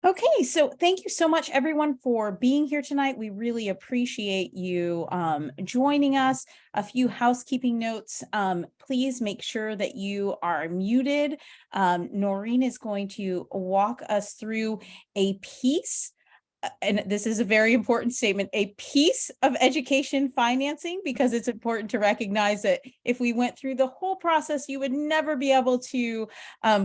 Okay, so thank you so much, everyone, for being here tonight. We really appreciate you joining us. A few housekeeping notes. Please make sure that you are muted. Norin is going to walk us through a piece, and this is a very important statement, a piece of education financing, because it's important to recognize that if we went through the whole process, you would never be able to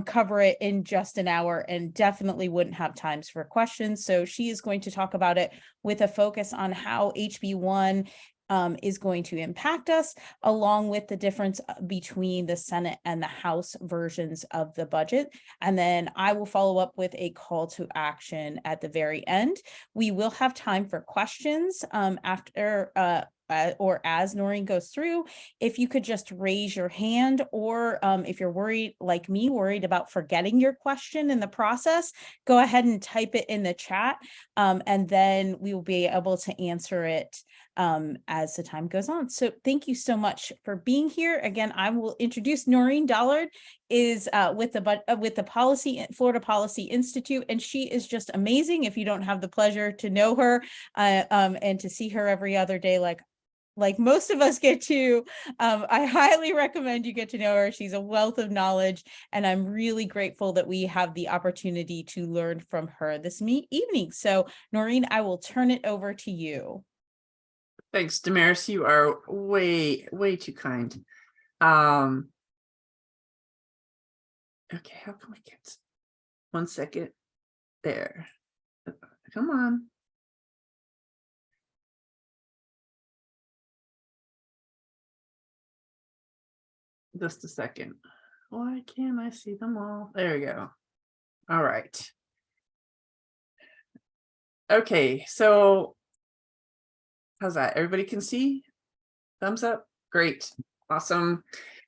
cover it in just an hour and definitely wouldn't have times for questions. So she is going to talk about it with a focus on how HB1 is going to impact us, along with the difference between the Senate and the House versions of the budget. And then I will follow up with a call to action at the very end. We will have time for questions after or as Noreen goes through. If you could just raise your hand, or if you're worried, like me, worried about forgetting your question in the process, go ahead and type it in the chat, and then we will be able to answer it as the time goes on. So thank you so much for being here. Again, I will introduce Norin Dollard is with the Florida Policy Institute, and she is just amazing. If you don't have the pleasure to know her and to see her every other day, like most of us get to, I highly recommend you get to know her. She's a wealth of knowledge, and I'm really grateful that we have the opportunity to learn from her this evening. So Noreen, I will turn it over to you. Thanks, Damaris. You are way too kind. Okay, how can we get 1 second there? Come on. Just a second. Why can't I see them all? There we go. All right. Okay, so how's that? Everybody can see? Thumbs up? Great. Awesome.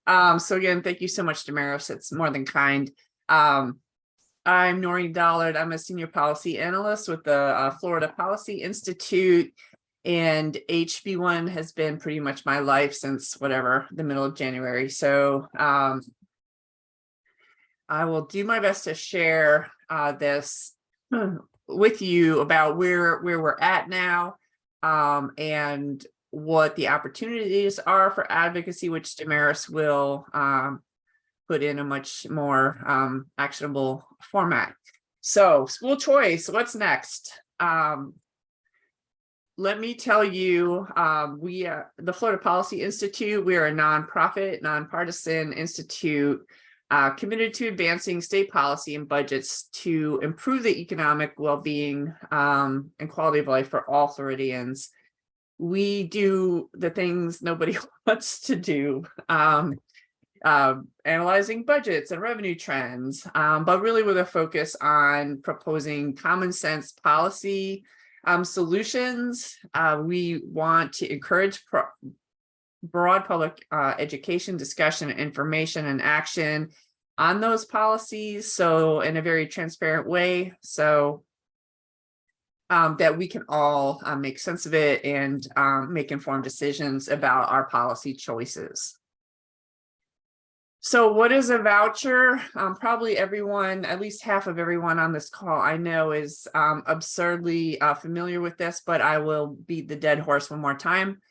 So again, thank you so much, Damaris. It's more than kind. I'm Norin Dollard. I'm a senior policy analyst with the Florida Policy Institute, and HB1 has been pretty much my life since whatever, the middle of January. So I will do my best to share this with you about where we're at now, and what the opportunities are for advocacy, which Damaris will put in a much more actionable format. So school choice, what's next? Let me tell you, we the Florida Policy Institute, we are a nonprofit, nonpartisan institute committed to advancing state policy and budgets to improve the economic well-being and quality of life for all Floridians. We do the things nobody wants to do, analyzing budgets and revenue trends, but really with a focus on proposing common sense policy solutions. We want to encourage broad public education, discussion, information, and action on those policies, so in a very transparent way, so that we can all make sense of it and make informed decisions about our policy choices. So what is a voucher? Probably everyone, at least half of everyone on this call I know is absurdly familiar with this, but I will beat the dead horse one more time.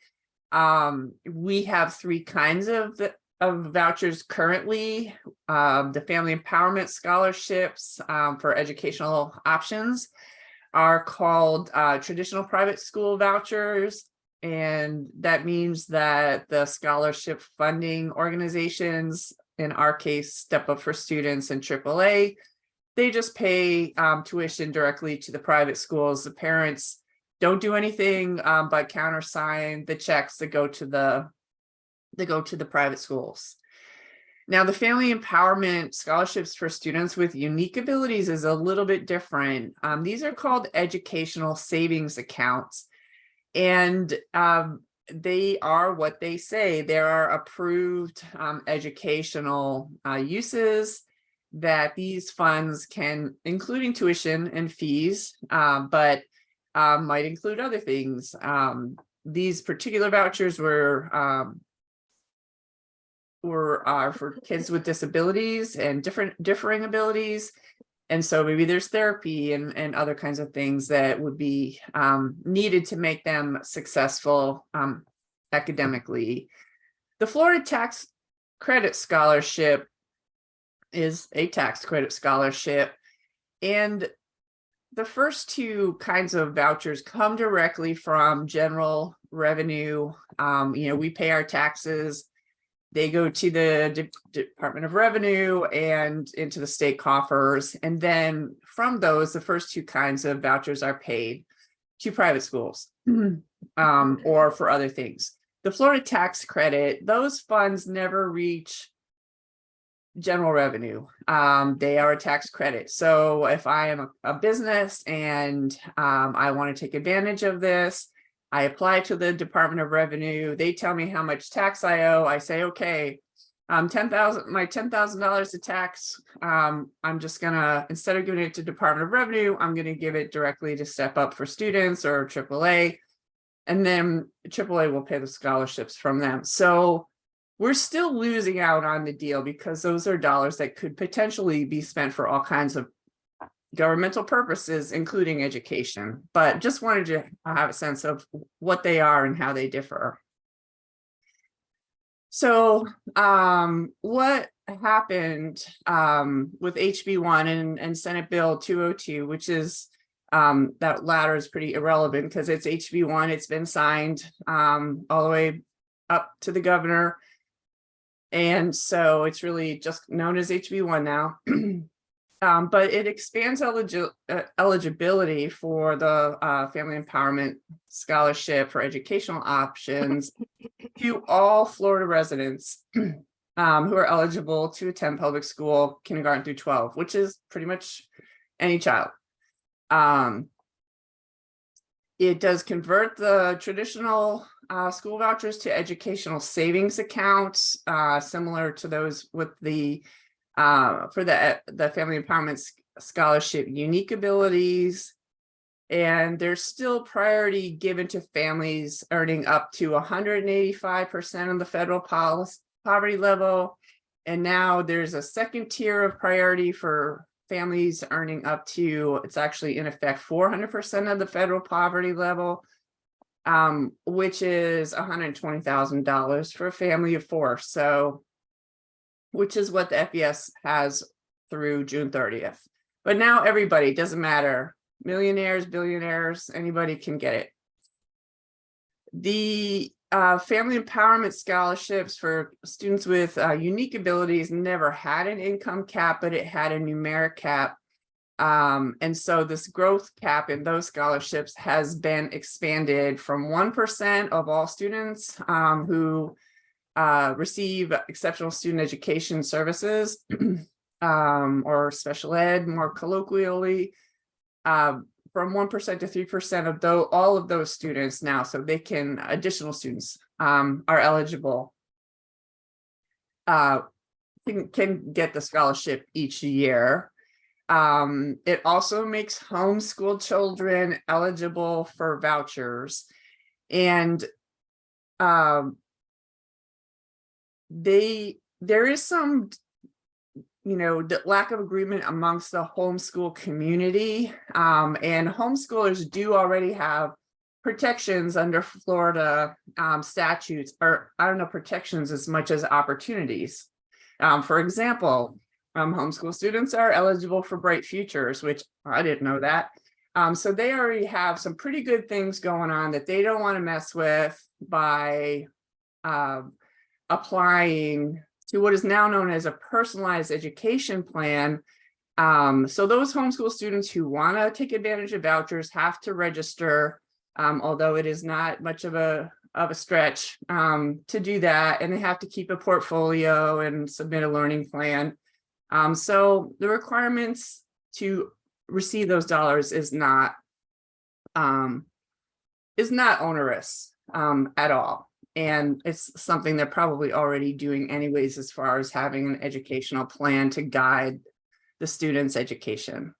We have three kinds of vouchers currently. The family empowerment scholarships for educational options are called traditional private school vouchers. And that means that the scholarship funding organizations, in our case, Step Up for Students and AAA, they just pay tuition directly to the private schools. The parents don't do anything but countersign the checks that go to the private schools. Now, the family empowerment scholarships for students with unique abilities is a little bit different. These are called educational savings accounts, and they are what they say. There are approved educational uses that these funds can, including tuition and fees, but might include other things. These particular vouchers were for kids with disabilities and differing abilities. And so maybe there's therapy and other kinds of things that would be needed to make them successful academically. The Florida Tax Credit Scholarship is a tax credit scholarship. And the first two kinds of vouchers come directly from general revenue. We pay our taxes. They go to the Department of Revenue and into the state coffers. And then from those, the first two kinds of vouchers are paid to private schools or for other things. The Florida tax credit, those funds never reach general revenue. They are a tax credit. So if I am a business and I want to take advantage of this, I apply to the Department of Revenue. They tell me how much tax I owe. I say, okay, my $10,000 of tax. I'm just gonna, instead of giving it to Department of Revenue, I'm gonna give it directly to Step Up for Students or AAA. And then AAA will pay the scholarships from them. So we're still losing out on the deal because those are dollars that could potentially be spent for all kinds of governmental purposes, including education, but just wanted to have a sense of what they are and how they differ. So what happened with HB1 and Senate Bill 202, which is that latter is pretty irrelevant because it's HB1, it's been signed all the way up to the governor. And so it's really just known as HB1 now. But it expands eligibility for the Family Empowerment Scholarship for educational options to all Florida residents who are eligible to attend public school, kindergarten through 12, which is pretty much any child. It does convert the traditional school vouchers to educational savings accounts, similar to those with the for the Family Empowerment Scholarship Unique Abilities. And there's still priority given to families earning up to 185% of the federal poverty level. And now there's a second tier of priority for families earning up to, it's actually in effect 400% of the federal poverty level, which is $120,000 for a family of four. So which is what the FES has through June 30th. But now everybody, doesn't matter, millionaires, billionaires, anybody can get it. The Family Empowerment Scholarships for students with unique abilities never had an income cap, but it had a numeric cap. And so this growth cap in those scholarships has been expanded from 1% of all students who receive exceptional student education services or special ed more colloquially, from 1% to 3% of all of those students now. So they can, additional students are eligible, can get the scholarship each year. It also makes homeschool children eligible for vouchers. And there is some, the lack of agreement amongst the homeschool community, and homeschoolers do already have protections under Florida statutes, or I don't know, protections as much as opportunities. For example, homeschool students are eligible for Bright Futures, which I didn't know that. So they already have some pretty good things going on that they don't want to mess with by applying to what is now known as a personalized education plan. So those homeschool students who want to take advantage of vouchers have to register, although it is not much of a stretch to do that, and they have to keep a portfolio and submit a learning plan. So the requirements to receive those dollars is not onerous at all. And it's something they're probably already doing anyways, as far as having an educational plan to guide the students' education.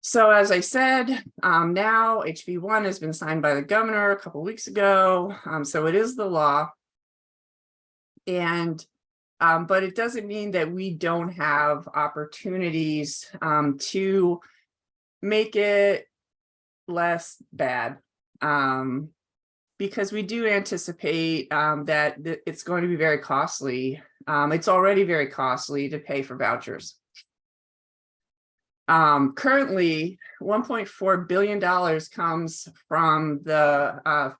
So as I said, now HB1 has been signed by the governor a couple of weeks ago. So it is the law. And But it doesn't mean that we don't have opportunities to make it less bad. Because we do anticipate that it's going to be very costly. It's already very costly to pay for vouchers. Currently, $1.4 billion comes from the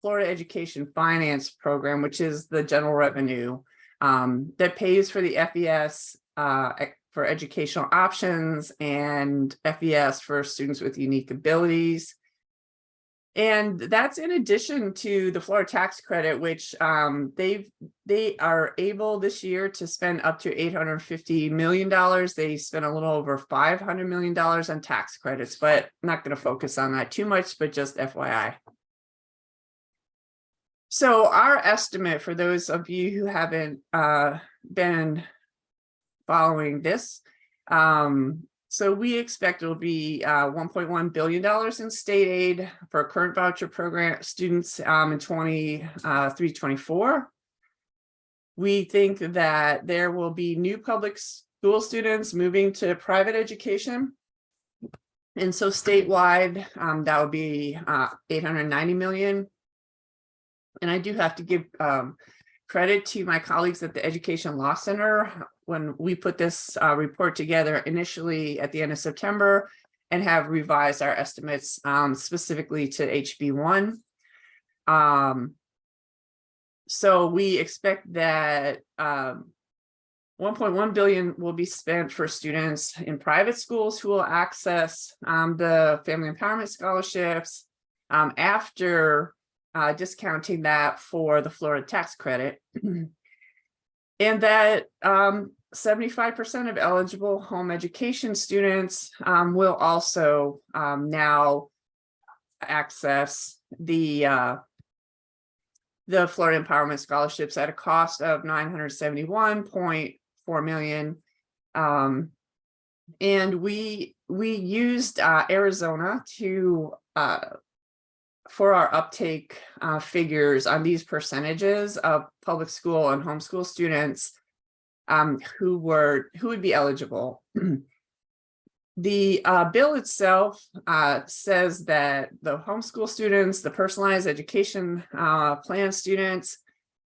Florida Education Finance Program, which is the general revenue that pays for the FES for educational options and FES for students with unique abilities. And that's in addition to the Florida tax credit, which they are able this year to spend up to $850 million. They spent a little over $500 million on tax credits, but I'm not going to focus on that too much, but just FYI. So our estimate, for those of you who haven't been following this, so we expect it'll be $1.1 billion in state aid for current voucher program students in 23-24. We think that there will be new public school students moving to private education. And so statewide, that would be $890 million. And I do have to give credit to my colleagues at the Education Law Center when we put this report together initially at the end of September and have revised our estimates specifically to HB1. So we expect that 1.1 billion will be spent for students in private schools who will access the family empowerment scholarships after discounting that for the Florida tax credit. And that 75% of eligible home education students will also now access the Florida Empowerment Scholarships at a cost of $971.4 million. And we used Arizona to for our uptake figures on these percentages of public school and homeschool students who would be eligible. The bill itself says that the homeschool students, the personalized education plan students,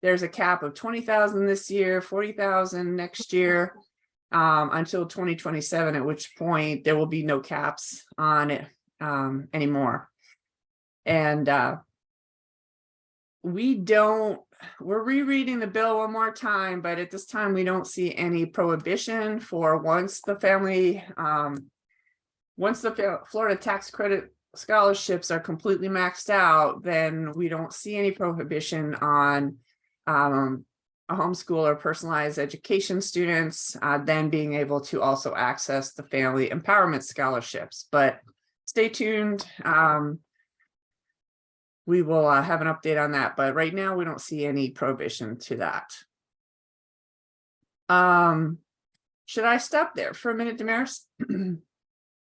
there's a cap of 20,000 this year, 40,000 next year, until 2027, at which point there will be no caps on it anymore. And we're rereading the bill one more time, but at this time we don't see any prohibition for once the Florida tax credit scholarships are completely maxed out, then we don't see any prohibition on a homeschool or personalized education students then being able to also access the family empowerment scholarships. But stay tuned. We will have an update on that, but right now we don't see any prohibition to that. Should I stop there for a minute, Damaris,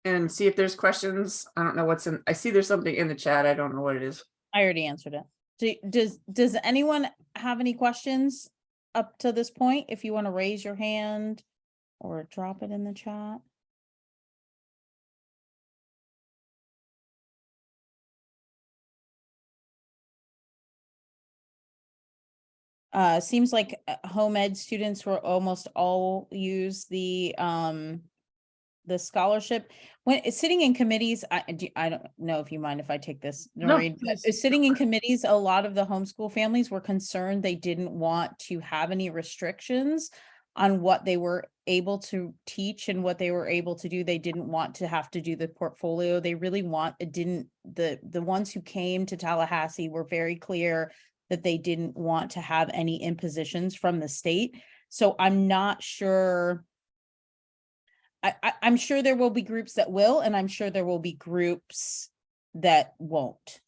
and see if there's questions? I don't know what's in. I see there's something in the chat. I don't know what it is. I already answered it. Does anyone have any questions up to this point? If you want to raise your hand or drop it in the chat. Seems like home ed students will almost all use the scholarship. When it's sitting in committees, I don't know if you mind if I take this, Norin, No, but sitting in committees, a lot of the homeschool families were concerned they didn't want to have any restrictions on what they were able to teach and what they were able to do. They didn't want to have to do the portfolio. They really the ones who came to Tallahassee were very clear that they didn't want to have any impositions from the state. So I'm not sure. I'm sure there will be groups that will, and I'm sure there will be groups that won't.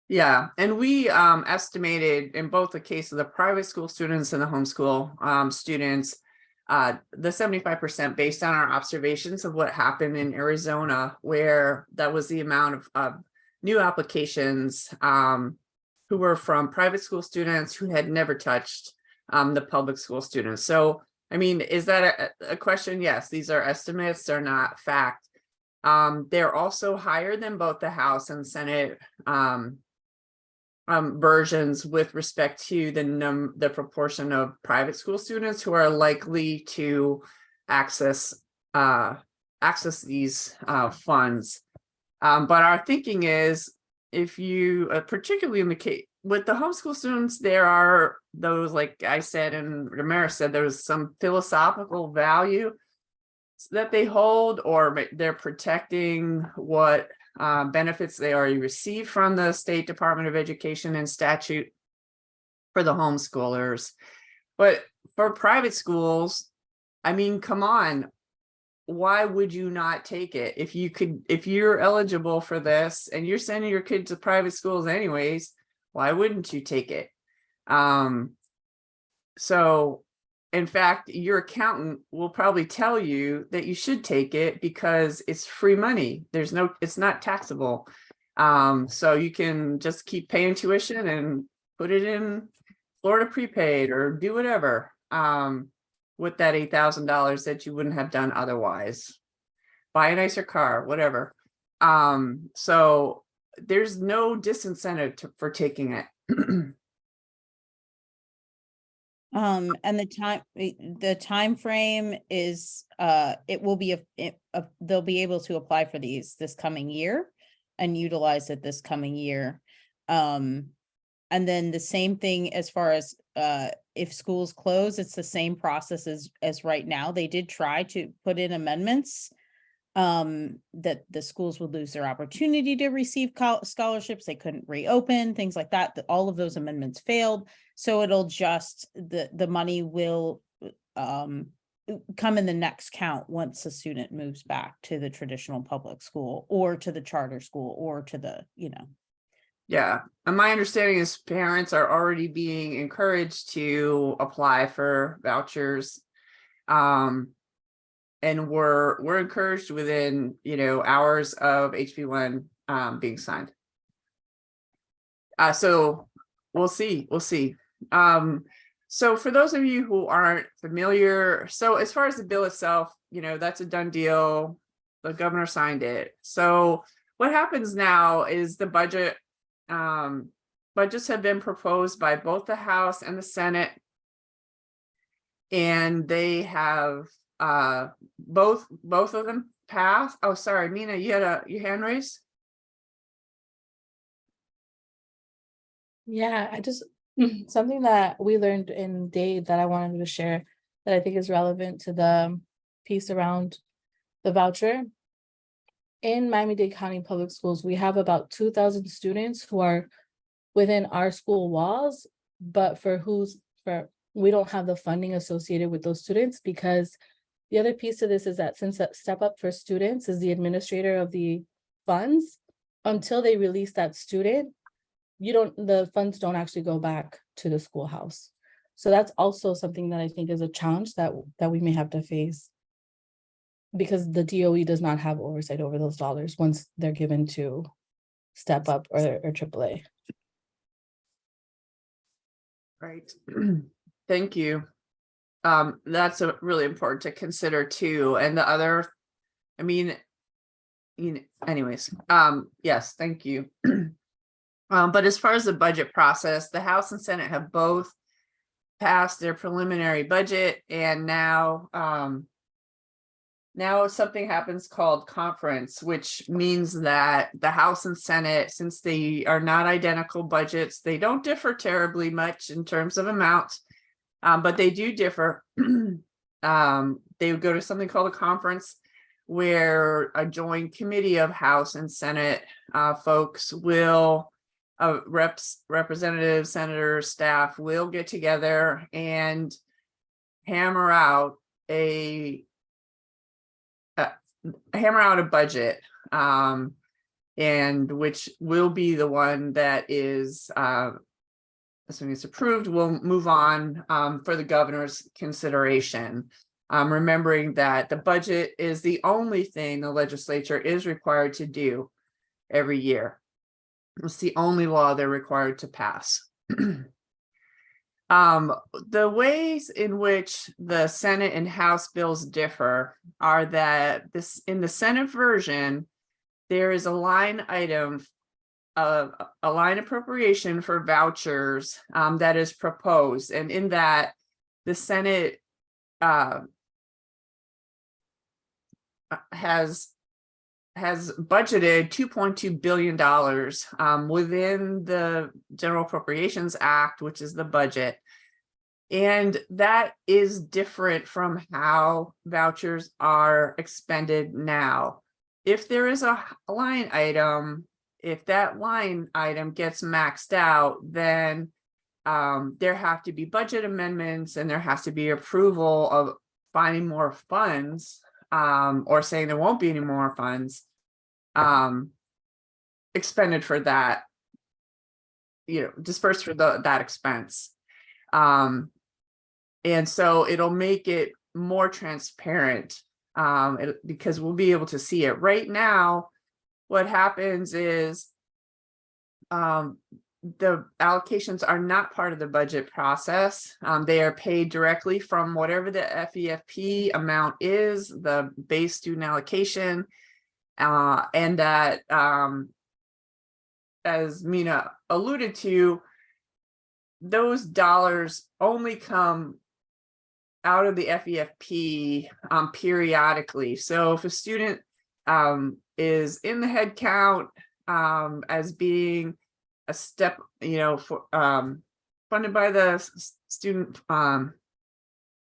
Yeah, and we estimated in both the case of the private school students and the homeschool students, the 75% based on our observations of what happened in Arizona, where that was the amount of new applications who were from private school students who had never touched the public school students. So, I mean, is that a question? Yes, these are estimates, they're not fact. They're also higher than both the House and Senate versions with respect to the proportion of private school students who are likely to access these funds. But our thinking is, if you, particularly in the case with the homeschool students, there are those, like I said, and Ramira said, there's some philosophical value that they hold, or they're protecting what benefits they already receive from the State Department of Education and statute for the homeschoolers. But for private schools, I mean, come on, why would you not take it? If you're eligible for this and you're sending your kid to private schools anyways, why wouldn't you take it? So in fact, your accountant will probably tell you that you should take it because it's free money. It's not taxable. So you can just keep paying tuition and put it in Florida prepaid or do whatever with that $8,000 that you wouldn't have done otherwise. Buy a nicer car, whatever. So there's no disincentive for taking it. And the time frame is, it will be, they'll be able to apply for these this coming year and utilize it this coming year. And then the same thing as far as, if schools close, it's the same process as right now. They did try to put in amendments, that the schools would lose their opportunity to receive scholarships. They couldn't reopen, things like that. All of those amendments failed. So it'll just, the money will come in the next count once a student moves back to the traditional public school or to the charter school or to the, Yeah, and my understanding is parents are already being encouraged to apply for vouchers. And we're encouraged within, hours of HB1 being signed. So we'll see. So for those of you who aren't familiar, so as far as the bill itself, that's a done deal. The governor signed it. So what happens now is the budgets have been proposed by both the House and the Senate, and they have both of them passed. Oh, sorry, Mina, you had your hand raised. Yeah, I just something that we learned in Dade that I wanted to share that I think is relevant to the piece around the voucher. In Miami-Dade County Public Schools, we have about 2,000 students who are within our school walls, but we don't have the funding associated with those students, because the other piece of this is that since that Step Up for Students is the administrator of the funds, until they release that student, the funds don't actually go back to the schoolhouse. So that's also something that I think is a challenge that we may have to face, because the DOE does not have oversight over those dollars once they're given to Step Up or AAA. Right. Thank you. That's really important to consider too. And the other, anyways, yes, thank you. But as far as the budget process, the House and Senate have both passed their preliminary budget, and now something happens called conference, which means that the House and Senate, since they are not identical budgets, they don't differ terribly much in terms of amounts, but they do differ. They would go to something called a conference, where a joint committee of House and Senate folks will, representatives, senators, staff will get together and hammer out a budget, and which will be the one that is, assuming it's approved, will move on for the governor's consideration. Remembering that the budget is the only thing the legislature is required to do every year. It's the only law they're required to pass. The ways in which the Senate and House bills differ are that in the Senate version, there is a line item, a line appropriation for vouchers that is proposed, and in that the Senate has budgeted $2.2 billion within the General Appropriations Act, which is the budget. And that is different from how vouchers are expended now. If there is a line item, if that line item gets maxed out, then there have to be budget amendments and there has to be approval of finding more funds, or saying there won't be any more funds expended for that, dispersed for that expense. And so it'll make it more transparent because we'll be able to see it. Right now, what happens is the allocations are not part of the budget process. They are paid directly from whatever the FEFP amount is, the base student allocation, and that, as Mina alluded to, those dollars only come out of the FEFP periodically. So if a student is in the head count as being a step, for funded by the student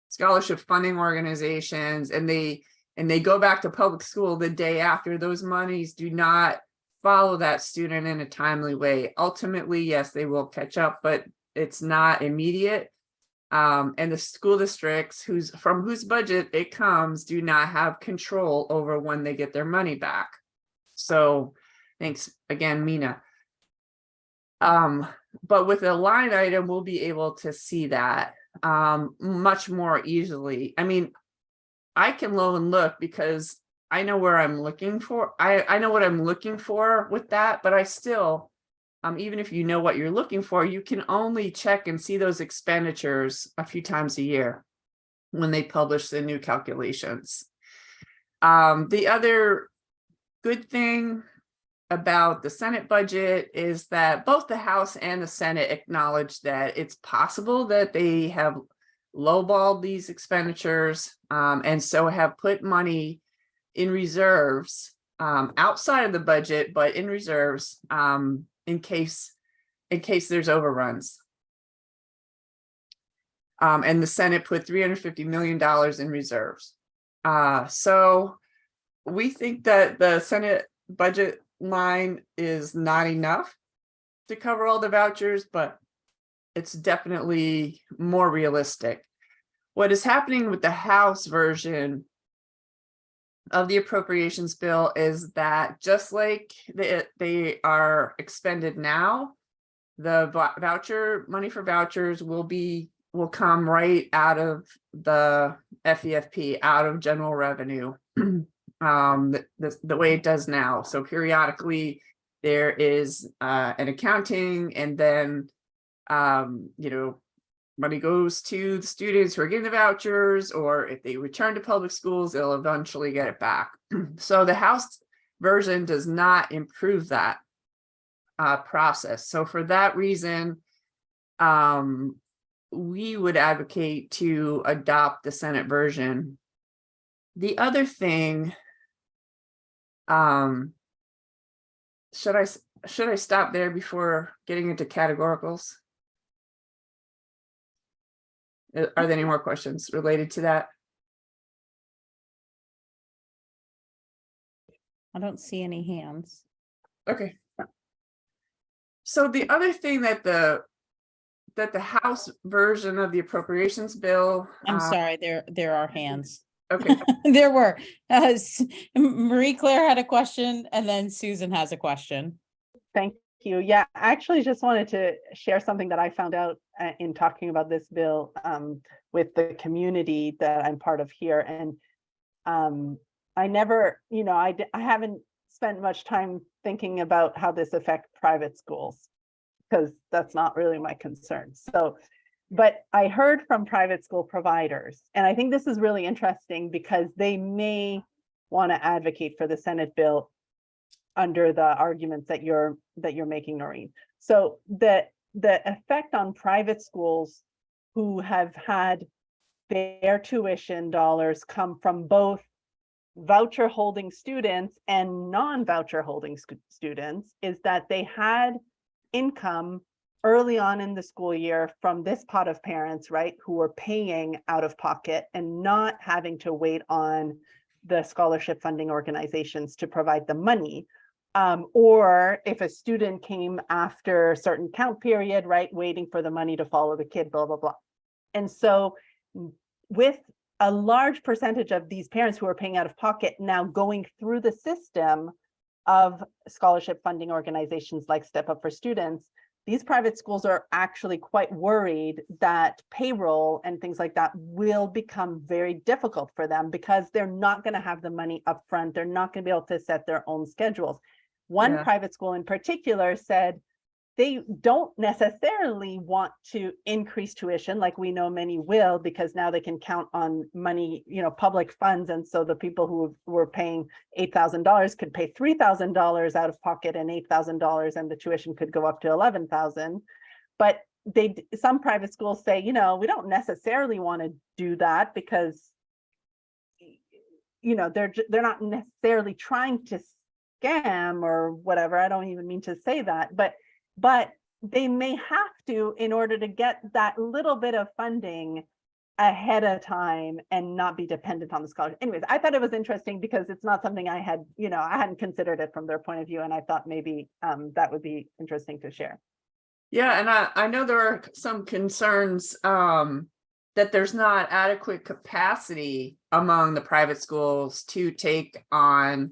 scholarship funding organizations, and they go back to public school the day after, those monies do not follow that student in a timely way. Ultimately, yes, they will catch up, but it's not immediate. And the school districts from whose budget it comes do not have control over when they get their money back. So thanks again, Mina. But with a line item, we'll be able to see that much more easily. I mean, I can look because I know where I'm looking for. I know what I'm looking for with that, but I still, even if you know what you're looking for, you can only check and see those expenditures a few times a year when they publish the new calculations. The other good thing about the Senate budget is that both the House and the Senate acknowledge that it's possible that they have lowballed these expenditures, and so have put money in reserves outside of the budget, but in reserves in case there's overruns. And the Senate put $350 million in reserves. So we think that the Senate budget line is not enough to cover all the vouchers, but it's definitely more realistic. What is happening with the House version of the appropriations bill is that just like they are expended now, the voucher money for vouchers will come right out of the FEFP, out of general revenue, the way it does now. So periodically there is an accounting, and then money goes to the students who are getting the vouchers, or if they return to public schools, they'll eventually get it back. So the House version does not improve that process. So for that reason, we would advocate to adopt the Senate version. The other thing, should I stop there before getting into categoricals? Are there any more questions related to that? I don't see any hands. Okay. So the other thing that the House version of the appropriations bill. I'm sorry, there are hands. Okay. There were. Marie Claire had a question, and then Susan has a question. Thank you. Yeah, I actually just wanted to share something that I found out in talking about this bill with the community that I'm part of here. And I never, I haven't spent much time thinking about how this affects private schools, because that's not really my concern. So But I heard from private school providers, and I think this is really interesting because they may want to advocate for the Senate bill under the arguments that you're making, Noreen. So the effect on private schools who have had their tuition dollars come from both voucher holding students and non-voucher holding students is that they had income early on in the school year from this pot of parents, right, who were paying out of pocket and not having to wait on the scholarship funding organizations to provide the money. Or if a student came after a certain count period, right, waiting for the money to follow the kid, blah, blah, blah. And so with a large percentage of these parents who are paying out of pocket now going through the system of scholarship funding organizations like Step Up for Students, these private schools are actually quite worried that payroll and things like that will become very difficult for them because they're not going to have the money up front. They're not going to be able to set their own schedules. One private school in particular said they don't necessarily want to increase tuition, like we know many will, because now they can count on money, public funds. And so the people who were paying $8,000 could pay $3,000 out of pocket and $8,000, and the tuition could go up to $11,000. But some private schools say, we don't necessarily want to do that because, they're not necessarily trying to scam or whatever. I don't even mean to say that, but they may have to in order to get that little bit of funding ahead of time and not be dependent on the scholarship. Anyways, I thought it was interesting because it's not something I had, I hadn't considered it from their point of view. And I thought maybe that would be interesting to share. Yeah, and I know there are some concerns that there's not adequate capacity among the private schools to take on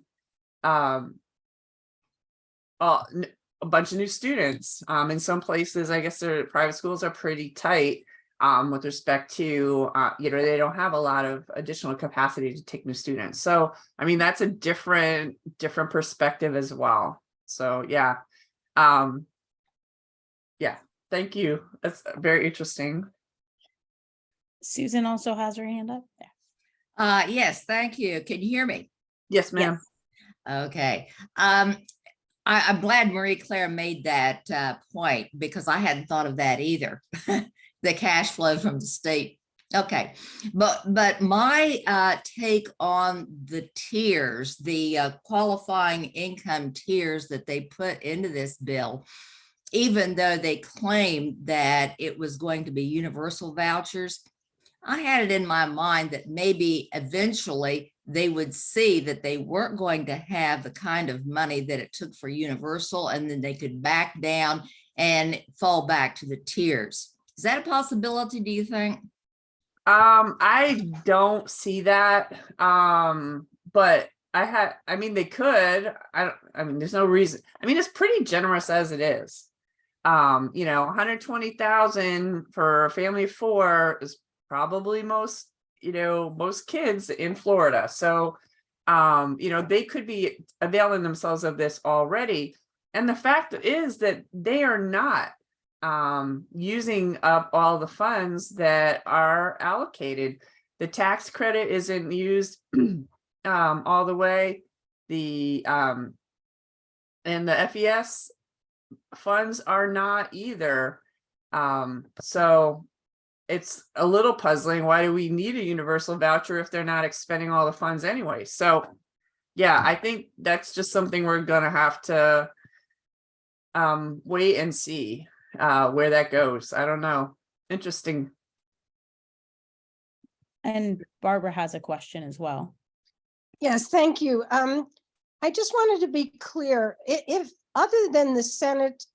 a bunch of new students. In some places, I guess their private schools are pretty tight with respect to, they don't have a lot of additional capacity to take new students. So, I mean, that's a different perspective as well. So, yeah. Thank you. That's very interesting. Susan also has her hand up. Yes, thank you. Can you hear me? Yes, ma'am. Yes. Okay. I'm glad Marie Claire made that point because I hadn't thought of that either. The cash flow from the state. Okay, but my take on the tiers, the qualifying income tiers that they put into this bill, even though they claimed that it was going to be universal vouchers, I had it in my mind that maybe eventually they would see that they weren't going to have the kind of money that it took for universal, and then they could back down and fall back to the tiers. Is that a possibility, do you think? I don't see that. But they could. There's no reason. It's pretty generous as it is. 120,000 for a family of four is probably most kids in Florida. So, they could be availing themselves of this already. And the fact is that they are not using up all the funds that are allocated. The tax credit isn't used all the way. And the FES funds are not either. So it's a little puzzling. Why do we need a universal voucher if they're not expending all the funds anyway? So yeah, I think that's just something we're gonna have to wait and see where that goes. I don't know. Interesting. And Barbara has a question as well. Yes, thank you. I just wanted to be clear, if other than the Senate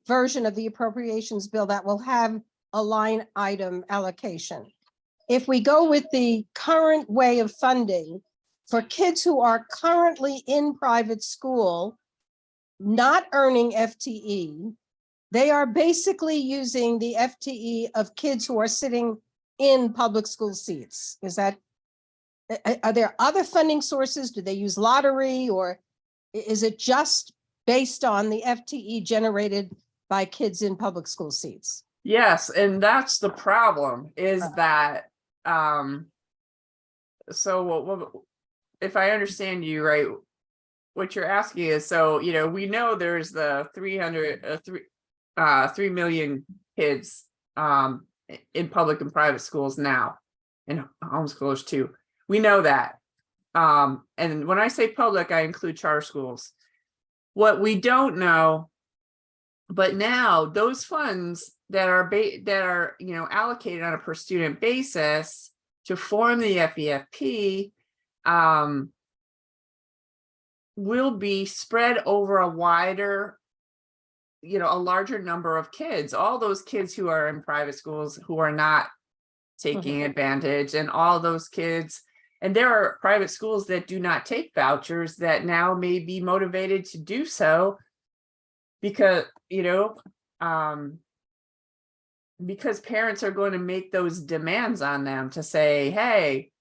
version of the appropriations bill that will have a line item allocation, if we go with the current way of funding for kids who are currently in private school, not earning FTE, they are basically using the FTE of kids who are sitting in public school seats. Are there other funding sources? Do they use lottery, or is it just based on the FTE generated by kids in public school seats? Yes, and that's the problem is that, so if I understand you right, what you're asking is, so, we know there's the 3 million kids, in public and private schools now, and homeschoolers too. We know that. And when I say public, I include charter schools. What we don't know, but now those funds that are allocated on a per student basis to form the FEFP will be spread over a wider, a larger number of kids, all those kids who are in private schools who are not taking advantage, and all those kids. And there are private schools that do not take vouchers that now may be motivated to do so because, because parents are going to make those demands on them to say, hey,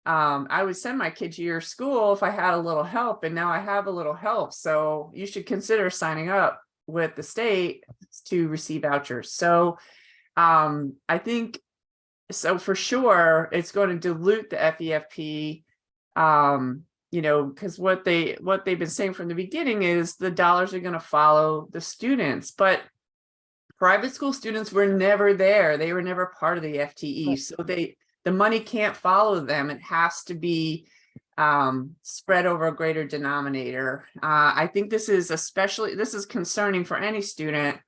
I would send my kid to your school if I had a little help, and now I have a little help. So you should consider signing up with the state to receive vouchers. So I think, so for sure, it's going to dilute the FEFP, because what they've been saying from the beginning is the dollars are going to follow the students, but private school students were never there. They were never part of the FTE. So the money can't follow them. It has to be spread over a greater denominator. I think this is concerning for any student.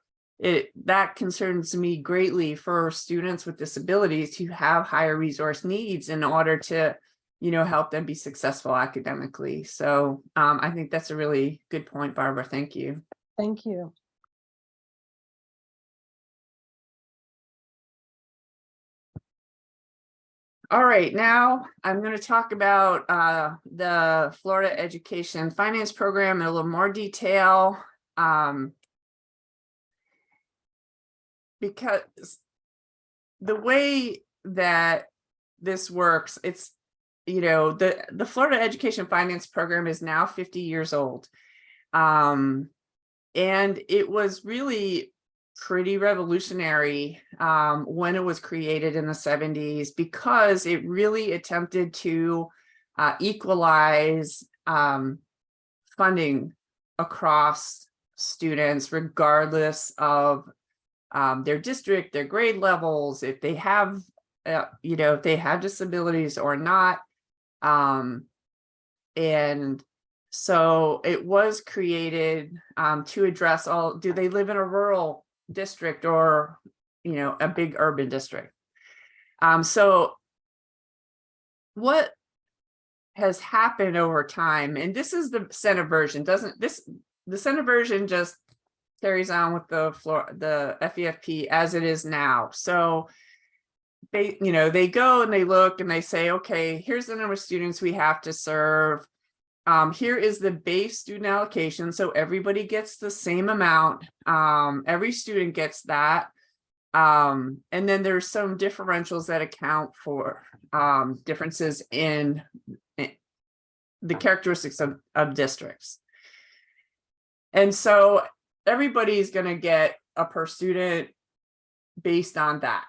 That concerns me greatly for students with disabilities who have higher resource needs in order to, help them be successful academically. So I think that's a really good point, Barbara. Thank you. Thank you. All right, now I'm going to talk about the Florida Education Finance Program in a little more detail. Because the way that this works, it's, the Florida Education Finance Program is now 50 years old. And it was really pretty revolutionary when it was created in the 70s, because it really attempted to equalize funding across students, regardless of their district, their grade levels, if they have, if they have disabilities or not. And so it was created to address do they live in a rural district or, a big urban district? So what has happened over time, and this is the Senate version, the Senate version just carries on with the FEFP as it is now. So they go and they look and they say, okay, here's the number of students we have to serve. Here is the base student allocation. So everybody gets the same amount. Every student gets that. And then there's some differentials that account for differences in the characteristics of districts. And so everybody's going to get a per student based on that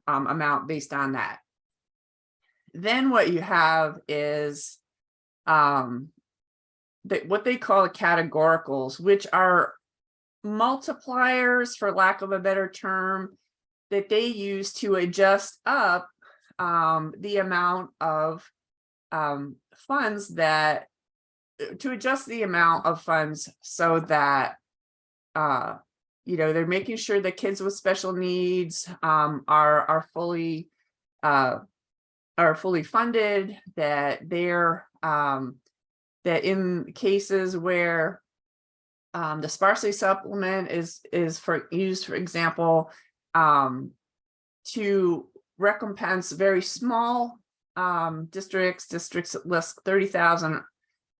amount, based on that. Then what you have is what they call categoricals, which are multipliers, for lack of a better term, that they use to adjust up the amount of funds so that they're making sure that kids with special needs are fully funded, that they're that in cases where the sparsity supplement is used, for example, to recompense very small districts less 30,000,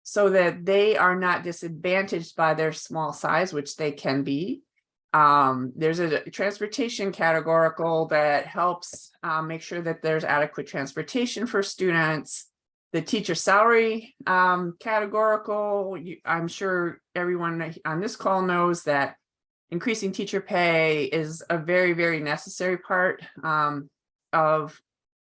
so that they are not disadvantaged by their small size, which they can be. There's a transportation categorical that helps make sure that there's adequate transportation for students. The teacher salary categorical, I'm sure everyone on this call knows that increasing teacher pay is a very, very necessary part of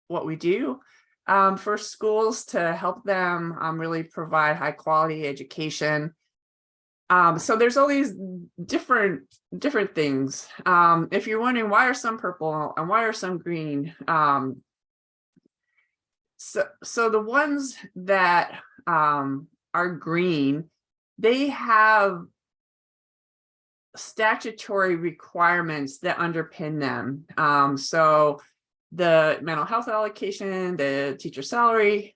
what we do for schools to help them really provide high quality education. So there's all these different things. If you're wondering why are some purple and why are some green, so the ones that are green, they have statutory requirements that underpin them. So the mental health allocation, the teacher salary,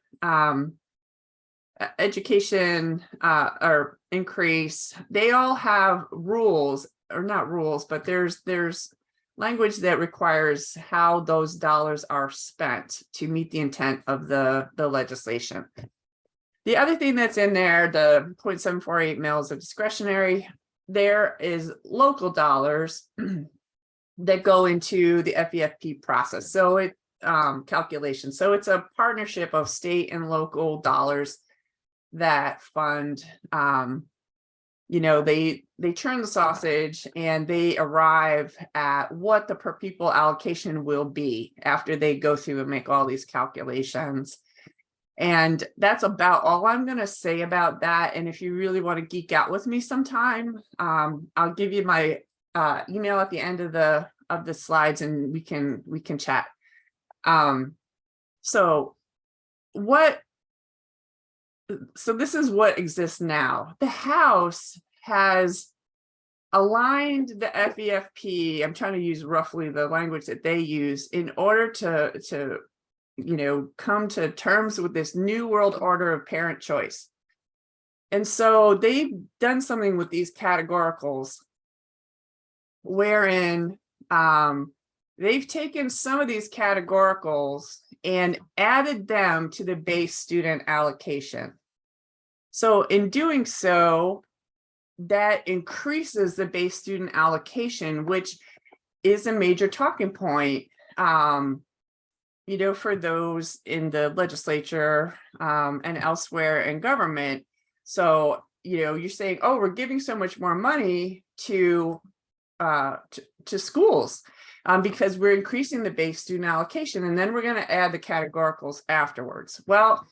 education or increase, they all have rules, or not rules, but there's language that requires how those dollars are spent to meet the intent of the legislation. The other thing that's in there, the 0.748 mils of discretionary, there is local dollars that go into the FEFP process. So it calculation. So it's a partnership of state and local dollars that fund, they churn the sausage and they arrive at what the per pupil allocation will be after they go through and make all these calculations. And that's about all I'm going to say about that. And if you really want to geek out with me sometime, I'll give you my email at the end of the slides, and we can chat. So this is what exists now. The House has aligned the FEFP. I'm trying to use roughly the language that they use in order to come to terms with this new world order of parent choice. And so they've done something with these categoricals wherein they've taken some of these categoricals and added them to the base student allocation. So in doing so, that increases the base student allocation, which is a major talking point, for those in the legislature and elsewhere in government. So, you're saying, oh, we're giving so much more money to schools because we're increasing the base student allocation, and then we're going to add the categoricals afterwards. Well,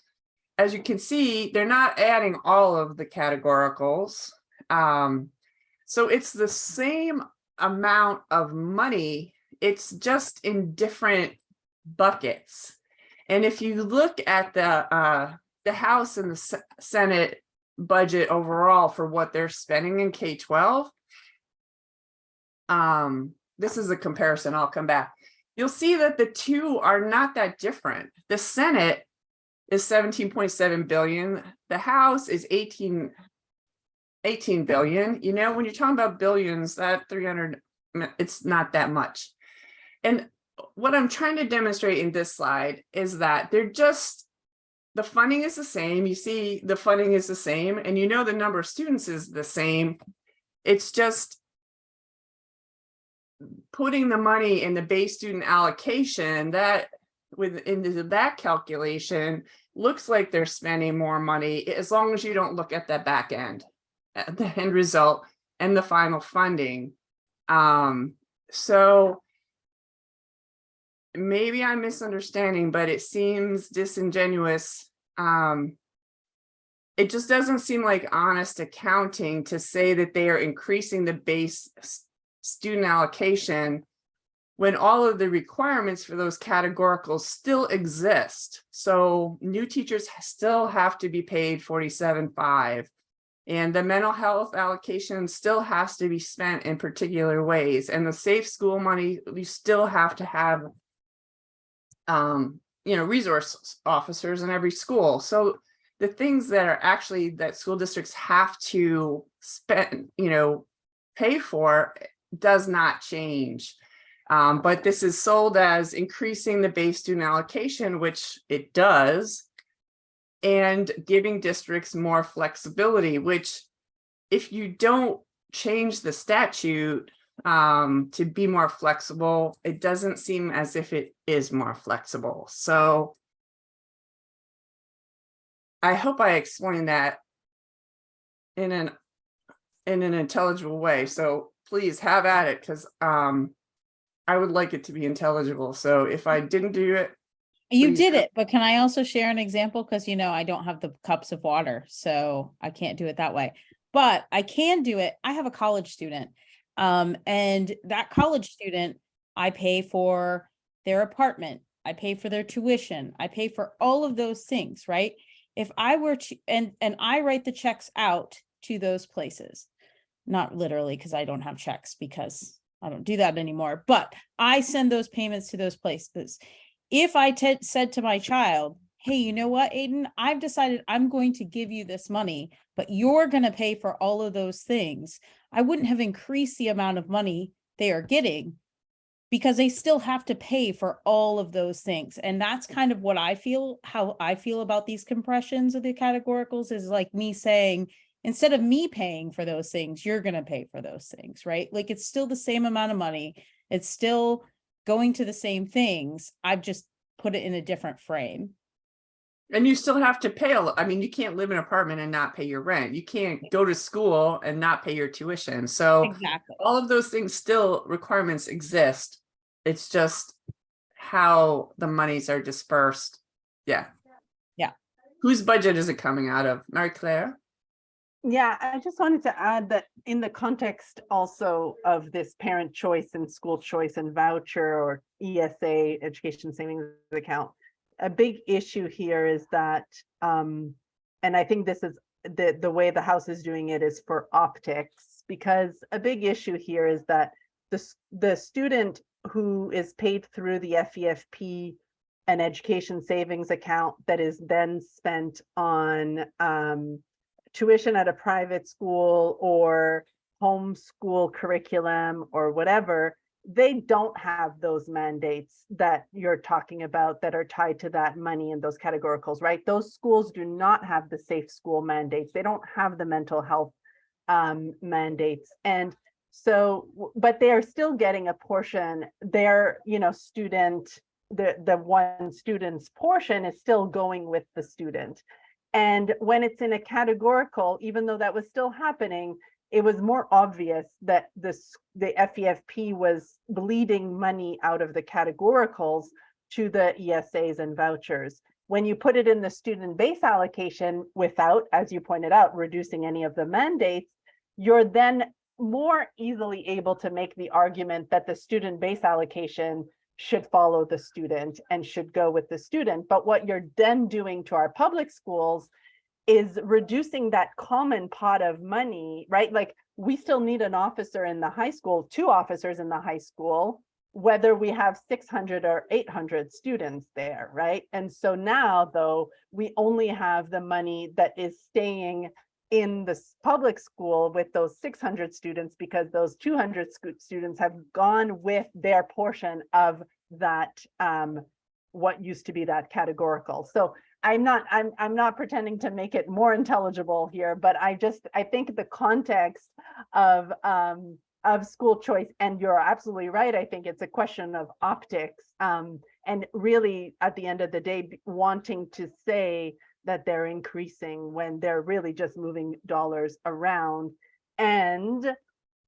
as you can see, they're not adding all of the categoricals. So it's the same amount of money, it's just in different buckets. And if you look at the House and the Senate budget overall for what they're spending in K-12, this is a comparison, I'll come back. You'll see that the two are not that different. The Senate is 17.7 billion. The House is 18 billion. When you're talking about billions, that 300, it's not that much. And what I'm trying to demonstrate in this slide is that the funding is the same. You see the funding is the same, and the number of students is the same. It's just putting the money in the base student allocation that into that calculation looks like they're spending more money, as long as you don't look at that back end, at the end result and the final funding. So maybe I'm misunderstanding, but it seems disingenuous. It just doesn't seem like honest accounting to say that they are increasing the base student allocation when all of the requirements for those categoricals still exist. So new teachers still have to be paid $47,500, and the mental health allocation still has to be spent in particular ways. And the safe school money, we still have to have resource officers in every school. So the things that are actually that school districts have to spend, pay for does not change. But this is sold as increasing the base student allocation, which it does, and giving districts more flexibility, which if you don't change the statute to be more flexible, it doesn't seem as if it is more flexible. So I hope I explained that in an intelligible way. So please have at it, because I would like it to be intelligible. So if I didn't do it, You please did do. it, but can I also share an example? Because I don't have the cups of water, so I can't do it that way. But I can do it. I have a college student. And that college student, I pay for their apartment, I pay for their tuition, I pay for all of those things, right? If I were to, and I write the checks out to those places, not literally, because I don't have checks because I don't do that anymore, but I send those payments to those places. If I said to my child, hey, you know what, Aiden, I've decided I'm going to give you this money, but you're going to pay for all of those things, I wouldn't have increased the amount of money they are getting, because they still have to pay for all of those things. And that's kind of what I feel, how I feel about these compressions of the categoricals, is like me saying, instead of me paying for those things, you're going to pay for those things, right? Like, it's still the same amount of money. It's still going to the same things. I've just put it in a different frame. And you still have to pay I mean, you can't live in an apartment and not pay your rent. You can't go to school and not pay your tuition. So Exactly. all of those things, still requirements exist. It's just how the monies are dispersed. Yeah. Yeah. Whose budget is it coming out of? Mary Claire? Yeah, I just wanted to add that in the context also of this parent choice and school choice and voucher or ESA, education savings account, a big issue here is that, and I think this is the way the House is doing it is for optics, because a big issue here is that the student who is paid through the FEFP an education savings account that is then spent on tuition at a private school or homeschool curriculum or whatever, they don't have those mandates that you're talking about that are tied to that money in those categoricals, right? Those schools do not have the safe school mandates. They don't have the mental health mandates. And so, but they are still getting a portion. Their, student, the one student's portion is still going with the student. And when it's in a categorical, even though that was still happening, it was more obvious that the FEFP was bleeding money out of the categoricals to the ESAs and vouchers. When you put it in the student base allocation without, as you pointed out, reducing any of the mandates, you're then more easily able to make the argument that the student base allocation should follow the student and should go with the student. But what you're then doing to our public schools is reducing that common pot of money, right? Like, we still need an officer in the high school, 2 officers in the high school, whether we have 600 or 800 students there, right? And so now, though, we only have the money that is staying in the public school with those 600 students, because those 200 students have gone with their portion of that, what used to be that categorical. So I'm not pretending to make it more intelligible here, but I think the context of school choice, and you're absolutely right, I think it's a question of optics, and really at the end of the day wanting to say that they're increasing when they're really just moving dollars around. And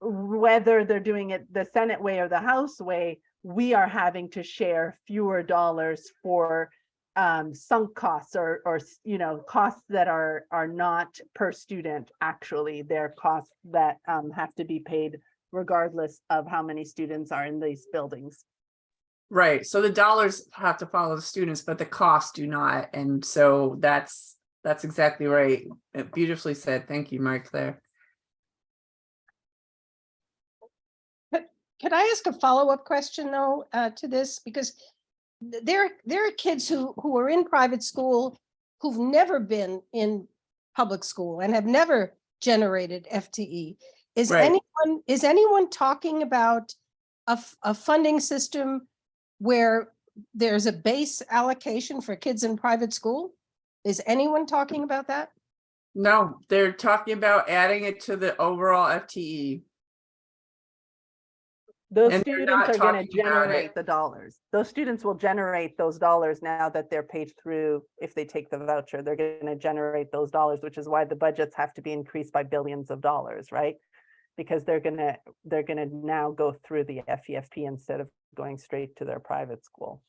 whether they're doing it the Senate way or the House way, we are having to share fewer dollars for sunk costs or costs that are not per student. Actually, they're costs that have to be paid regardless of how many students are in these buildings. Right. So the dollars have to follow the students, but the costs do not. And so that's exactly right. Beautifully said. Thank you, Mary Claire. Could I ask a follow-up question though to this? Because there are kids who are in private school who've never been in public school and have never generated FTE. Is Right. anyone talking about a funding system where there's a base allocation for kids in private school? Is anyone talking about that? No, they're talking about adding it to the overall FTE. Those And they're students not are going to talking about it. generate the dollars. Those students will generate those dollars now that they're paid through. If they take the voucher, they're going to generate those dollars, which is why the budgets have to be increased by billions of dollars, right? because they're gonna now go through the FEFP instead of going straight to their private school.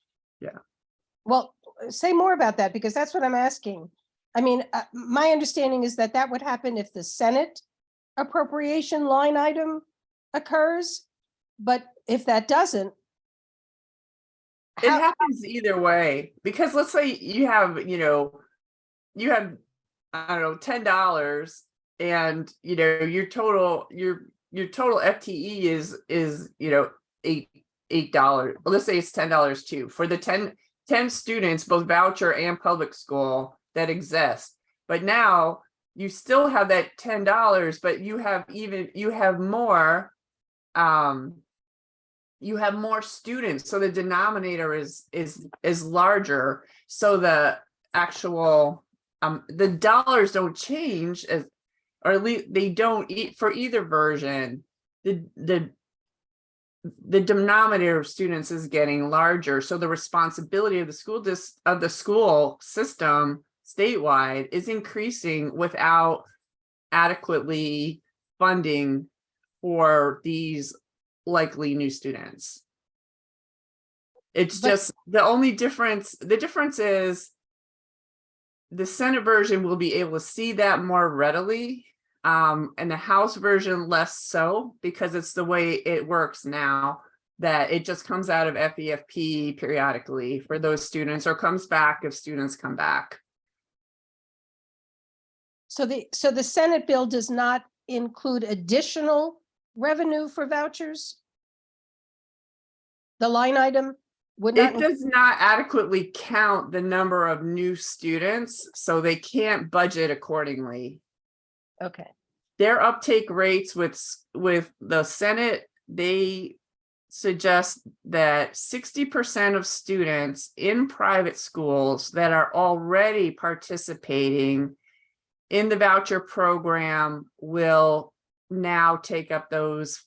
Well, say more about that, because that's what I'm asking. I mean, my understanding is that that would happen if the Senate appropriation line item occurs, but if that doesn't. It how- happens either way, because let's say you have, I don't know, $10, and your total FTE is $8. Well, let's say it's $10 too for the 10 students, both voucher and public school, that exist. But now you still have that $10, but you have more students, so the denominator is larger, so the actual the dollars don't change, or at least they don't eat for either version. The denominator of students is getting larger, so the responsibility of the school system statewide is increasing without adequately funding for these likely new students. It's But- just the difference is the Senate version will be able to see that more readily, and the House version less so, because it's the way it works now, that it just comes out of FEFP periodically for those students, or comes back if students come back. So the Senate bill does not include additional revenue for vouchers? The line item would not. It does not adequately count the number of new students, so they can't budget accordingly. Okay, Their uptake rates with the Senate, they suggest that 60% of students in private schools that are already participating in the voucher program will now take vouchers,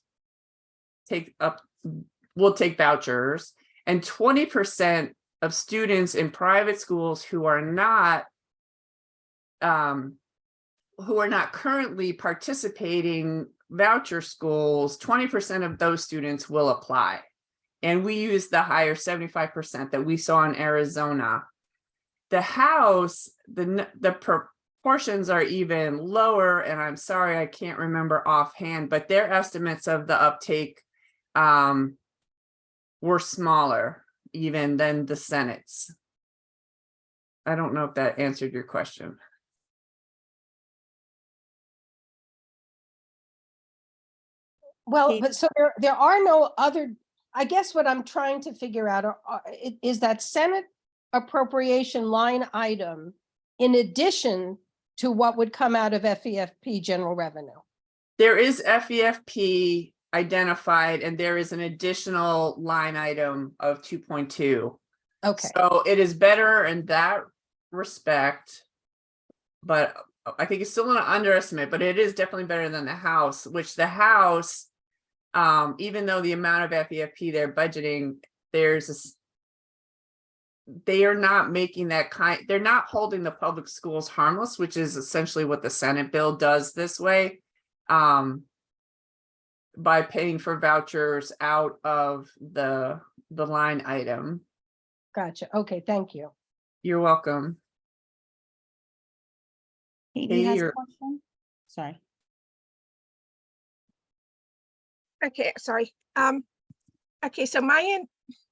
and 20% of students in private schools who are not currently participating voucher schools, 20% of those students will apply. And we use the higher 75% that we saw in Arizona. The House, the proportions are even lower, and I'm sorry, I can't remember offhand, but their estimates of the uptake were smaller even than the Senate's. I don't know if that answered your question. well, Kate? but so there are no other, I guess what I'm trying to figure out is that Senate appropriation line item in addition to what would come out of FEFP general revenue. There is FEFP identified, and there is an additional line item of 2.2. Okay, So it is better in that respect, but I think it's still an underestimate, but it is definitely better than the House, which the House, even though the amount of FEFP they're budgeting, they are not making that they're not holding the public schools harmless, which is essentially what the Senate bill does this way, by paying for vouchers out of the line item. gotcha. Okay, thank you. You're welcome. Katie has a Here. question. Sorry. Okay, sorry. Okay, so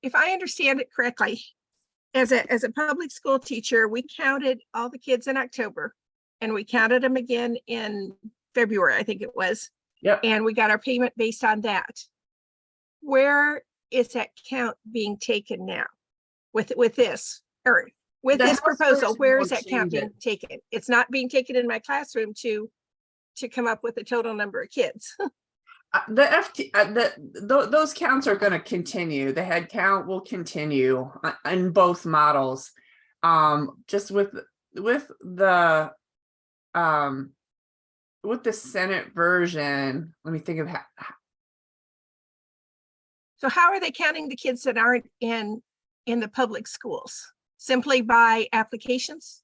if I understand it correctly, as a public school teacher, we counted all the kids in October, and we counted them again in February, I think it was. Yep. And we got our payment based on that. Where is that count being taken now with this, or with The this House proposal? version Where will is that count change being taken? It's not being taken in my classroom to come up with the total number of kids. Those counts are going to continue. The head count will continue in both models. Just with the Senate version, let me think of how. So how are they counting the kids that aren't in the public schools? Simply by applications?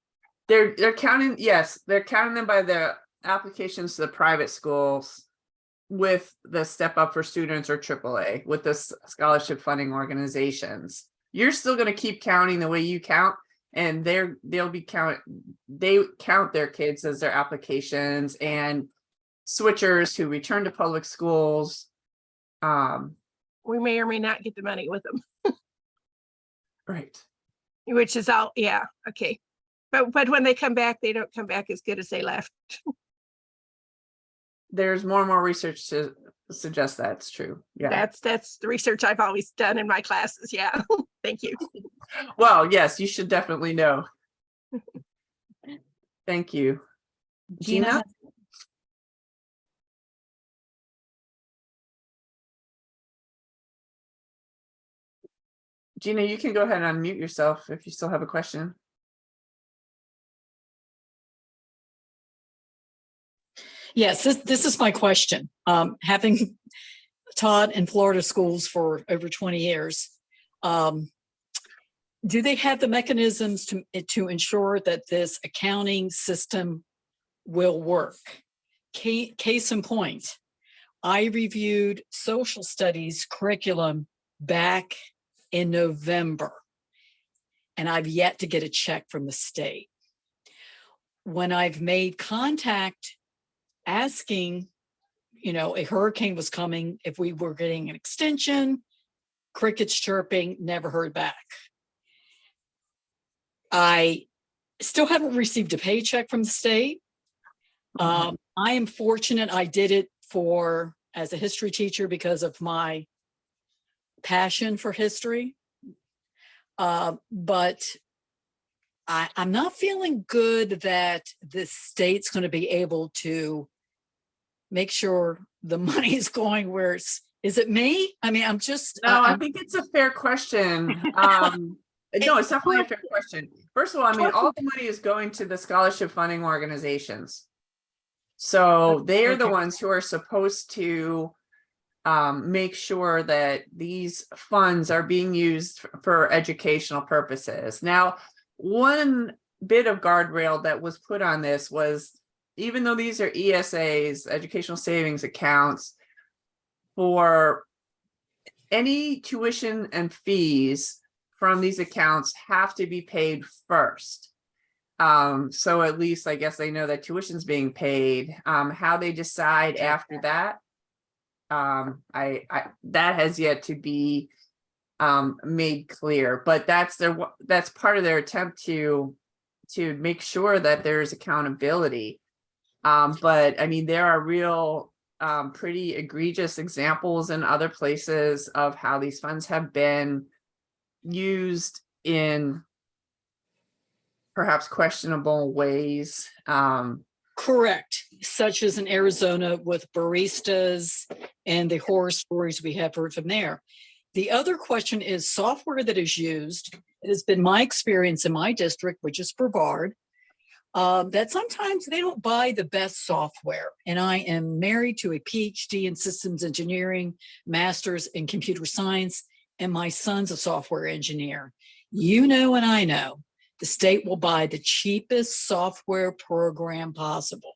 They're counting, yes, they're counting them by the applications to the private schools. with the Step Up for Students or AAA, with the scholarship funding organizations. You're still going to keep counting the way you count, and they count their kids as their applications, and switchers who return to public schools. We may or may not get the money with them, Right. which is all, yeah, okay. But when they come back, they don't come back as good as they left. There's more and more research to suggest that's true. Yeah. That's the research I've always done in my classes. Yeah, thank you. Well, yes, you should definitely know. Thank you. Gina? Gina, you can go ahead and unmute yourself if you still have a question. Yes, this is my question. Having taught in Florida schools for over 20 years, do they have the mechanisms to ensure that this accounting system will work? Case in point, I reviewed social studies curriculum back in November, and I've yet to get a check from the state. When I've made contact asking, a hurricane was coming, if we were getting an extension, crickets chirping, never heard back. I still haven't received a paycheck from the state. I am fortunate I did it as a history teacher because of my passion for history. But I'm not feeling good that the state's going to be able to make sure the money is going where is it me? I mean, I'm just. No, I think it's a fair question. No, it's definitely a fair question. First of all, I mean, all the money is going to the scholarship funding organizations. So they are the ones who are supposed to make sure that these funds are being used for educational purposes. Now, one bit of guardrail that was put on this was, even though these are ESAs, educational savings accounts, for any tuition and fees from these accounts have to be paid first. So at least I guess they know that tuition's being paid. How they decide after that, that has yet to be made clear, but that's part of their attempt to make sure that there's accountability. But I mean, there are real pretty egregious examples in other places of how these funds have been used in perhaps questionable ways. Correct, such as in Arizona with baristas and the horror stories we have heard from there. The other question is software that is used. It has been my experience in my district, which is Brevard, that sometimes they don't buy the best software. And I am married to a PhD in systems engineering, master's in computer science, and my son's a software engineer. And I know the state will buy the cheapest software program possible.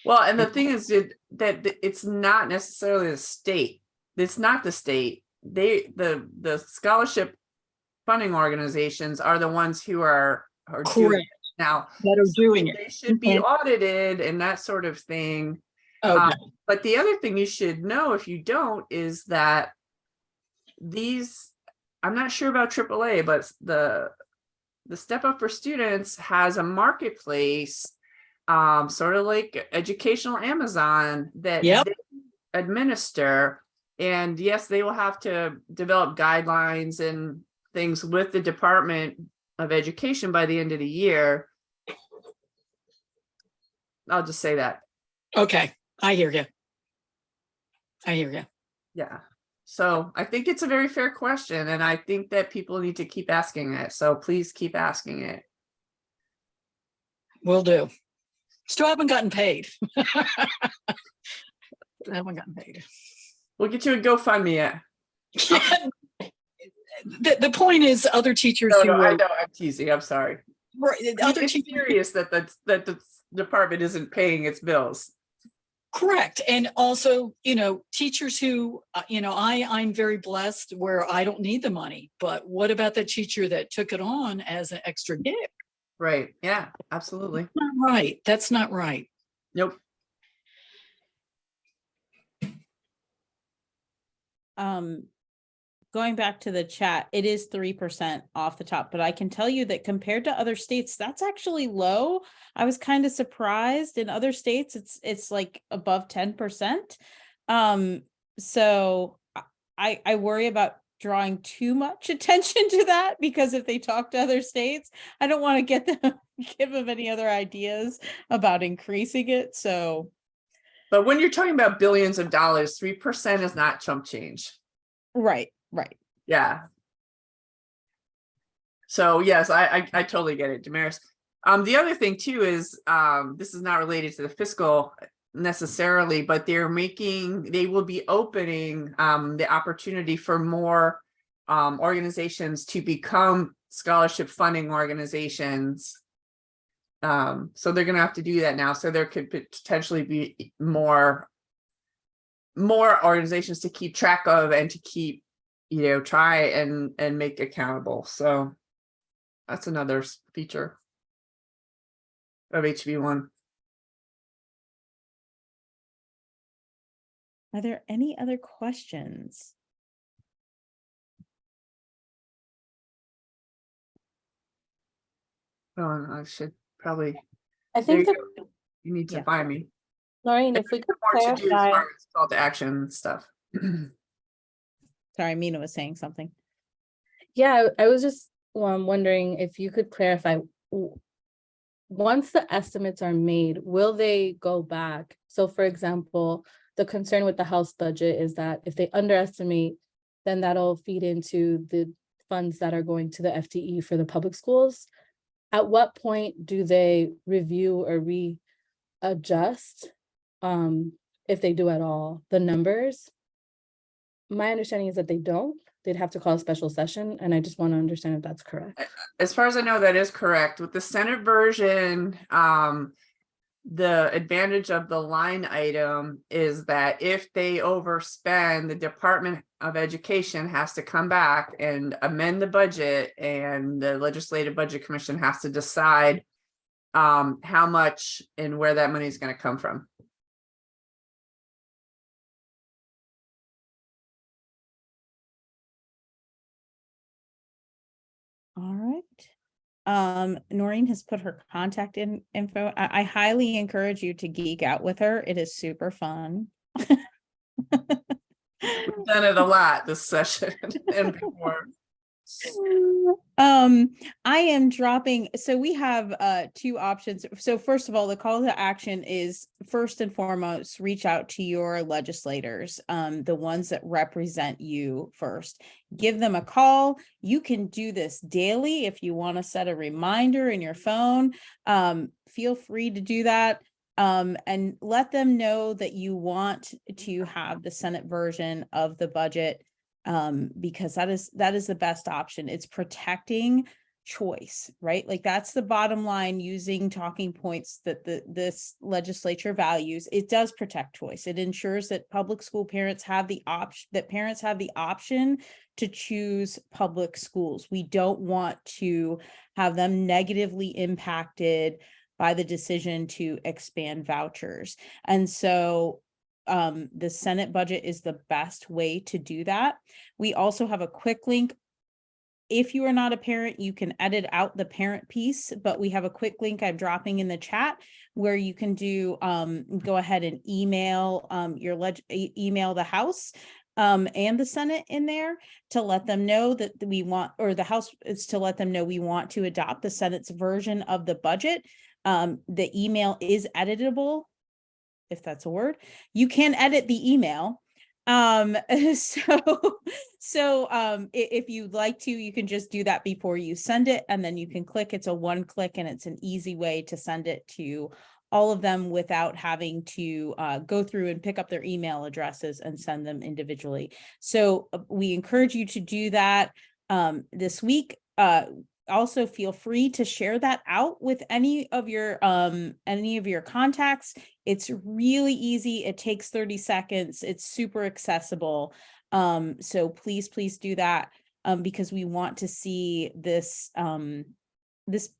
Well, and the thing is that it's not necessarily the state. It's not the state. The scholarship funding organizations are the ones who are doing it now. That are doing it. They should be audited and that sort of thing. Okay. But the other thing you should know, if you don't, is that I'm not sure about AAA, but the Step Up for Students has a marketplace, sort of like educational Amazon, that they administer. And yes, they will have to develop guidelines and things with the Department of Education by the end of the year. I'll just say that. Okay, I hear you. Yeah. So I think it's a very fair question, and I think that people need to keep asking it. So please keep asking it. Will do. Still haven't gotten paid. We'll get you a GoFundMe. The point is, other teachers I know, I'm teasing. I'm sorry. Other It's teachers, serious that the department isn't paying its bills. Correct. And also, teachers who, I'm very blessed where I don't need the money, but what about the teacher that took it on as an extra gig? Right. Yeah, absolutely. Not right. That's not right. Nope. Going back to the chat, it is 3% off the top, but I can tell you that compared to other states, that's actually low. I was kind of surprised. In other states, it's like above 10%. So I worry about drawing too much attention to that, because if they talk to other states, I don't want to give them any other ideas about increasing it. So, But when you're talking about billions of dollars, 3% is not chump change. right. Yeah. So yes, I totally get it, Damaris. The other thing too is this is not related to the fiscal necessarily, but they will be opening the opportunity for more organizations to become scholarship funding organizations. So they're going to have to do that now. So there could potentially be more organizations to keep track of and to keep, try and make accountable. So that's another feature of HB1. Are there any other questions? Oh, I should probably, I there think you that, go. You need to Yeah. find me. Noreen, if we could More to do as clarify, far as call to action stuff. Sorry, Mina was saying something. yeah, I was just wondering if you could clarify, once the estimates are made, will they go back? So for example, the concern with the House budget is that if they underestimate, then that'll feed into the funds that are going to the FTE for the public schools. At what point do they review or readjust, if they do at all, the numbers? My understanding is that they don't. They'd have to call a special session, and I just want to understand if that's correct. As far as I know, that is correct. With the Senate version, the advantage of the line item is that if they overspend, the Department of Education has to come back and amend the budget, and the Legislative Budget Commission has to decide how much and where that money is going to come from. All right. Noreen has put her contact info. I highly encourage you to geek out with her. It is super fun. We've done it a lot this session and before. I am dropping, so we have two options. So first of all, the call to action is first and foremost, reach out to your legislators, the ones that represent you first. Give them a call. You can do this daily if you want to set a reminder in your phone. Feel free to do that. And let them know that you want to have the Senate version of the budget, because that is the best option. It's protecting choice, right? Like that's the bottom line, using talking points that this legislature values. It does protect choice. It ensures that public school parents have the option to choose public schools. We don't want to have them negatively impacted by the decision to expand vouchers. And so the Senate budget is the best way to do that. We also have a quick link. If you are not a parent, you can edit out the parent piece, but we have a quick link I'm dropping in the chat where you can do go ahead and email email the House and the Senate in there to let them know that we want, or the House is to let them know we want to adopt the Senate's version of the budget. The email is editable, if that's a word. You can edit the email. If you'd like to, you can just do that before you send it, and then you can click. It's a one click, and it's an easy way to send it to all of them without having to go through and pick up their email addresses and send them individually. So we encourage you to do that this week. also feel free to share that out with any of your contacts. It's really easy. It takes 30 seconds. It's super accessible. So please do that, because we want to see this this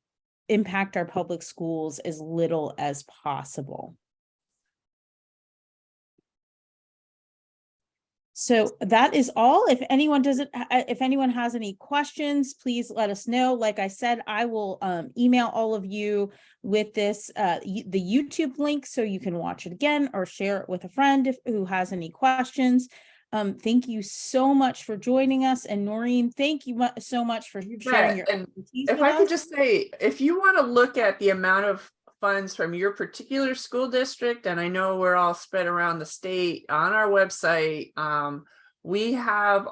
impact our public schools as little as possible. So that is all. If anyone has any questions, please let us know. Like I said, I will email all of you with this, the YouTube link, so you can watch it again or share it with a friend who has any questions. Thank you so much for joining us. And Noreen, thank you so much for sharing your And expertise if with I could us. just say, if you want to look at the amount of funds from your particular school district, and I know we're all spread around the state, on our website, we have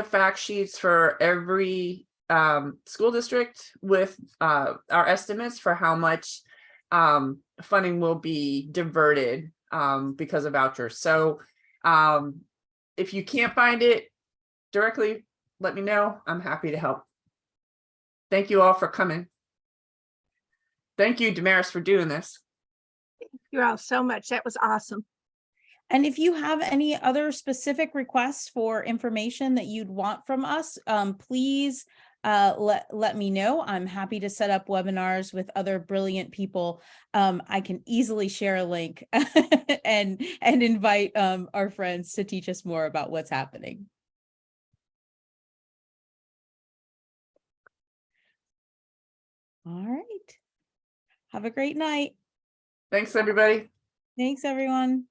fact sheets for every school district with our estimates for how much funding will be diverted because of vouchers. So if you can't find it directly, let me know. I'm happy to help. Thank you all for coming. Thank you, Damaris, for doing this. You all so much. That was awesome. And if you have any other specific requests for information that you'd want from us, please let me know. I'm happy to set up webinars with other brilliant people. I can easily share a link and invite our friends to teach us more about what's happening. All right. Have a great night. Thanks, everybody. Thanks, everyone.